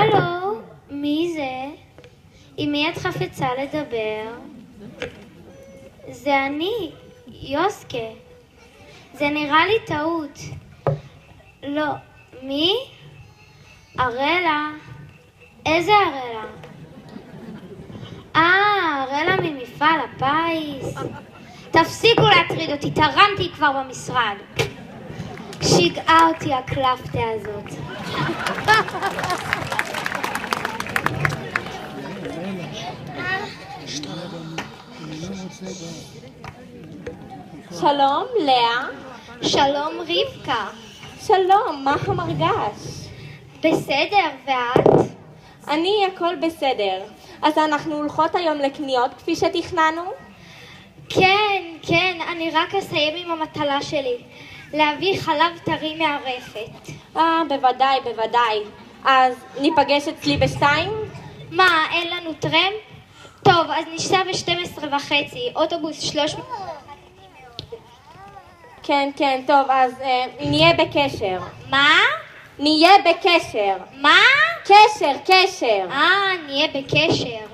הלו, מי זה? עם מי את חפצה לדבר? זה אני, יוסקה. זה נראה לי טעות. לא, מי? ארלה. איזה ארלה? ארלה ממפעל הפיס. תפסיקו להטריד אותי, תרמתי כבר במשרד. שיגעה אותי הקלפטה הזאת. שלום, לאה. שלום רבקה. שלום, מה המרגש? בסדר, ואת? אני הכל בסדר. אז אנחנו הולכות היום לקניות כפי שתכננו? כן, אני רק אסיים עם המטלה שלי. להביא חלב טרי מהרפת. בוודאי. אז ניפגש אצלי ב2? מה, אין לנו טרמפ? טוב, אז נשתה ב12:30, אוטובוס 300... כן, טוב, אז נהיה בקשר. מה? נהיה בקשר. מה? קשר. נהיה בקשר.